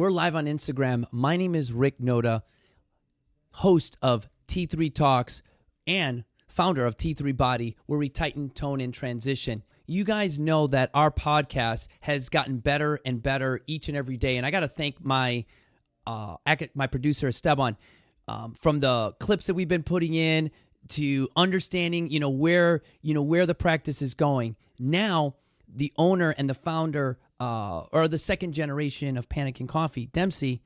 We're live on Instagram. My name is Rick Noda, host of T3 Talks and founder of T3 Body, where we tighten, tone, and transition. You guys know that our podcast has gotten better and better each and every day, and I got to thank my producer Esteban from the clips that we've been putting in to understanding, where the practice is going. Now, the owner and the founder, or the second generation of Panikin Coffee, Dempsey.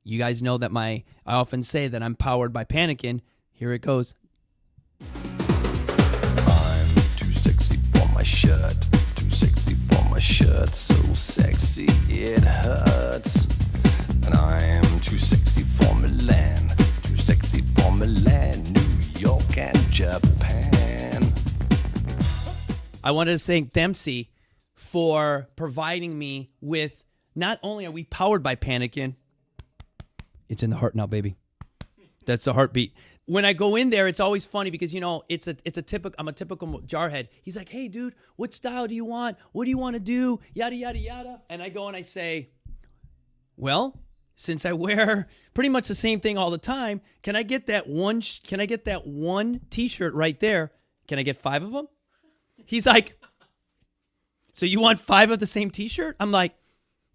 You guys know that I often say that I'm powered by Panikin. Here it goes. I'm too sexy for my shirt, too sexy for my shirt, so sexy it hurts. And I'm too sexy for Milan, too sexy for Milan, New York and Japan. I wanted to thank Dempsey for providing me with, not only are we powered by Panikin, it's in the heart now, baby. That's the heartbeat. When I go in there, it's always funny because, I'm a typical jarhead. He's like, hey, dude, what style do you want? What do you want to do? Yada, yada, yada. And I go and I say, well, since I wear pretty much the same thing all the time, can I get that one T-shirt right there? Can I get 5 of them? He's like, so you want 5 of the same T-shirt? I'm like,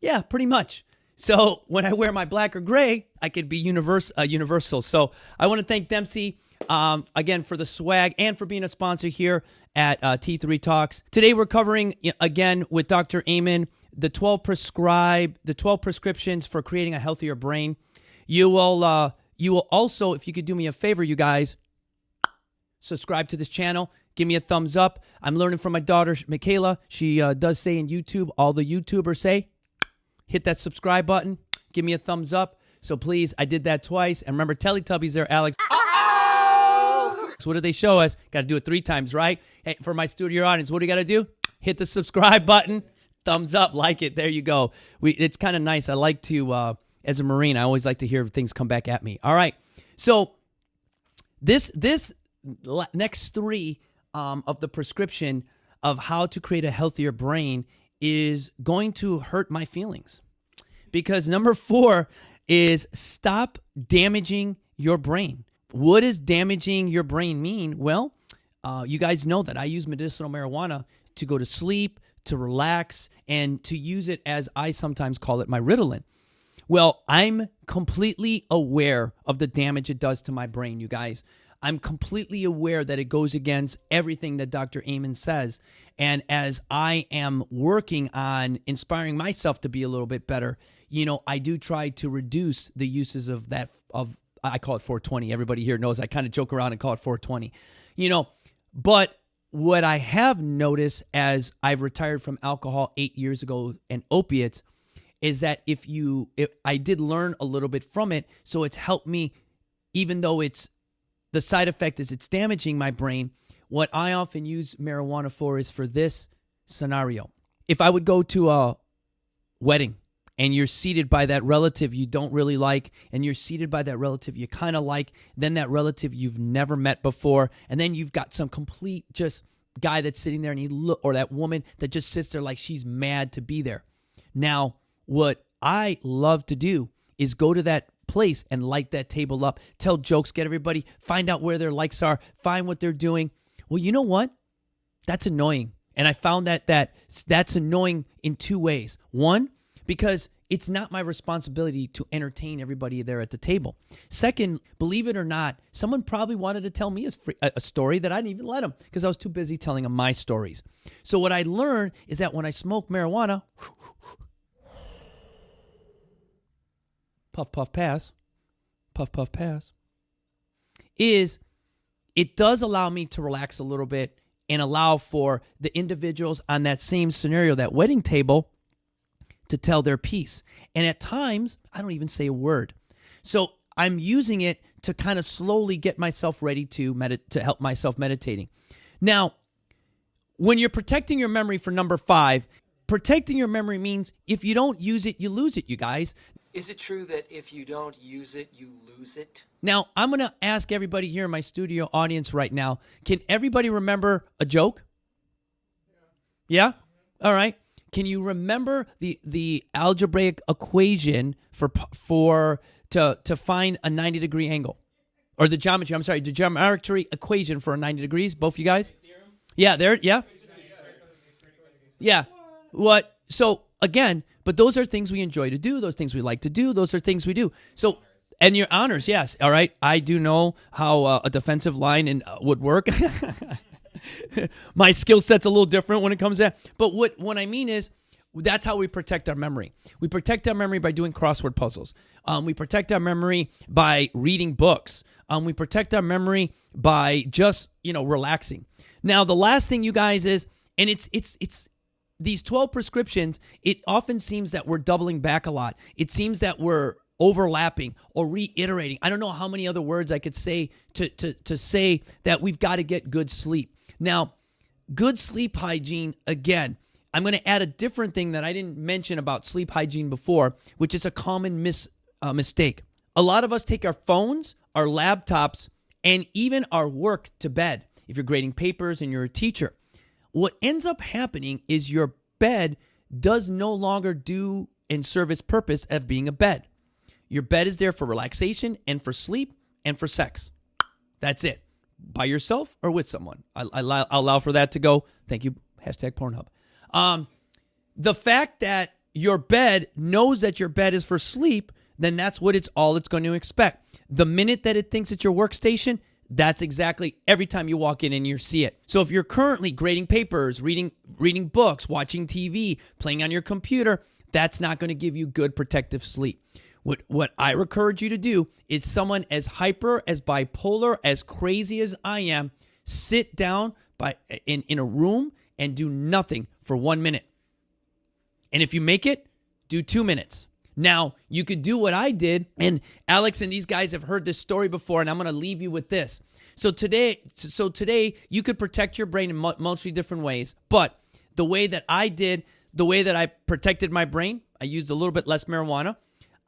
yeah, pretty much. So when I wear my black or gray, I could be universal. So I want to thank Dempsey again for the swag and for being a sponsor here at T3 Talks. Today we're covering again with Dr. Amen the 12 prescriptions for creating a healthier brain. You will also, if you could do me a favor, you guys, subscribe to this channel. Give me a thumbs up. I'm learning from my daughter, Michaela. She does say in YouTube, all the YouTubers say, hit that subscribe button. Give me a thumbs up. So please, I did that twice. And remember, Teletubbies there, Alex. Uh-oh! So what did they show us? Got to do it 3 times, right? Hey, for my studio audience, what do you got to do? Hit the subscribe button. Thumbs up, like it. There you go. It's kind of nice. I like to, as a Marine, I always like to hear things come back at me. All right. So this next 3 of the prescription of how to create a healthier brain is going to hurt my feelings. Because number 4 is stop damaging your brain. What does damaging your brain mean? Well, you guys know that I use medicinal marijuana to go to sleep, to relax, and to use it as I sometimes call it my Ritalin. Well, I'm completely aware of the damage it does to my brain, you guys. I'm completely aware that it goes against everything that Dr. Amen says. And as I am working on inspiring myself to be a little bit better, I do try to reduce the uses of I call it 420. Everybody here knows I kind of joke around and call it 420. But what I have noticed as I've retired from alcohol 8 years ago and opiates is that if I did learn a little bit from it, so it's helped me, even though the side effect is it's damaging my brain. What I often use marijuana for is for this scenario. If I would go to a wedding and you're seated by that relative you don't really like, and you're seated by that relative you kind of like, then that relative you've never met before, and then you've got some complete just guy that's sitting there and or that woman that just sits there like she's mad to be there. Now, what I love to do is go to that place and light that table up, tell jokes, get everybody, find out where their likes are, find what they're doing. Well, you know what? That's annoying. And I found that's annoying in 2 ways. One, because it's not my responsibility to entertain everybody there at the table. Second, believe it or not, someone probably wanted to tell me a story that I didn't even let them because I was too busy telling them my stories. So what I learned is that when I smoke marijuana, puff, puff, pass, is it does allow me to relax a little bit and allow for the individuals on that same scenario, that wedding table, to tell their piece. And at times, I don't even say a word. So I'm using it to kind of slowly get myself ready to help myself meditating. Now, when you're protecting your memory for number 5, protecting your memory means if you don't use it, you lose it, you guys. Is it true that if you don't use it, you lose it? Now, I'm going to ask everybody here in my studio audience right now, can everybody remember a joke? Yeah? All right. Can you remember the algebraic equation to find a 90-degree angle? Or the geometry equation for a 90 degrees, both of you guys? Yeah, Yeah. What? So, again, but those are things we enjoy to do. Those things we like to do. Those are things we do. So, and your honors, yes. All right. I do know how a defensive line would work. My skill set's a little different when it comes to that. But what I mean is, that's how we protect our memory. We protect our memory by doing crossword puzzles. We protect our memory by reading books. We protect our memory by just, relaxing. Now, the last thing, you guys, is, and it's these 12 prescriptions, it often seems that we're doubling back a lot. It seems that we're overlapping or reiterating. I don't know how many other words I could say to say that we've got to get good sleep. Now, good sleep hygiene, again, I'm going to add a different thing that I didn't mention about sleep hygiene before, which is a common mistake. A lot of us take our phones, our laptops, and even our work to bed. If you're grading papers and you're a teacher, what ends up happening is your bed does no longer do and serve its purpose of being a bed. Your bed is there for relaxation and for sleep and for sex. That's it. By yourself or with someone. I'll allow for that to go. Thank you. #Pornhub. The fact that your bed knows that your bed is for sleep, then that's what it's going to expect. The minute that it thinks it's your workstation, that's exactly every time you walk in and you see it. So if you're currently grading papers, reading books, watching TV, playing on your computer, that's not going to give you good protective sleep. What I encourage you to do is someone as hyper, as bipolar, as crazy as I am, sit down in a room and do nothing for 1 minute. And if you make it, do 2 minutes. Now, you could do what I did, and Alex and these guys have heard this story before, and I'm going to leave you with this. So today, you could protect your brain in multiple different ways, but the way that I protected my brain, I used a little bit less marijuana.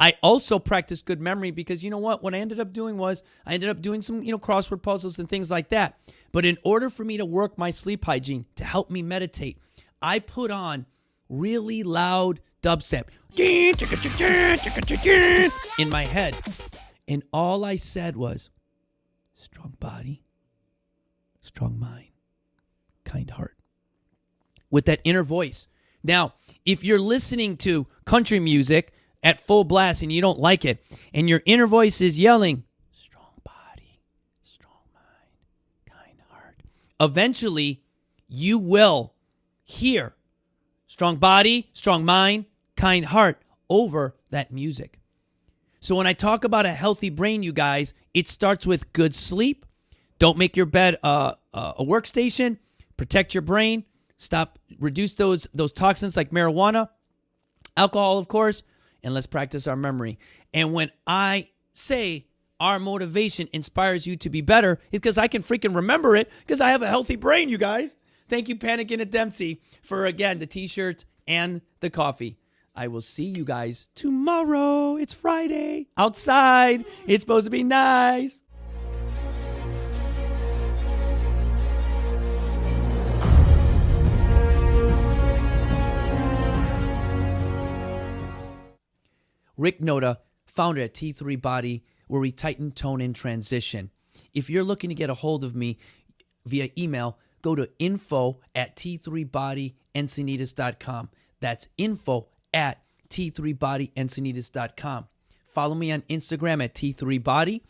I also practiced good memory because you know what? What I ended up doing was I ended up doing some, crossword puzzles and things like that. But in order for me to work my sleep hygiene, to help me meditate, I put on really loud dubstep in my head. And all I said was, strong body, strong mind, kind heart. With that inner voice. Now, if you're listening to country music at full blast and you don't like it, and your inner voice is yelling, strong body, strong mind, kind heart, eventually you will hear strong body, strong mind, kind heart over that music. So when I talk about a healthy brain, you guys, it starts with good sleep. Don't make your bed a workstation. Protect your brain. Reduce those toxins like marijuana, alcohol, of course, and let's practice our memory. And when I say our motivation inspires you to be better, it's because I can freaking remember it because I have a healthy brain, you guys. Thank you, Panic at Dempsey, for, again, the T-shirts and the coffee. I will see you guys tomorrow. It's Friday. Outside. It's supposed to be nice. Rick Noda, founder at T3 Body, where we tighten, tone, and transition. If you're looking to get a hold of me via email, go to info@t3bodyencinitas.com. That's info@t3bodyencinitas.com. Follow me on Instagram at T3Body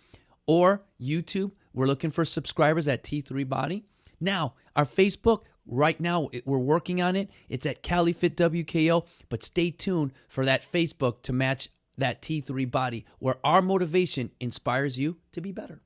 or YouTube. We're looking for subscribers at T3Body. Now, our Facebook, right now, we're working on it. It's at CaliFitWKO, but stay tuned for that Facebook to match that T3 Body, where our motivation inspires you to be better.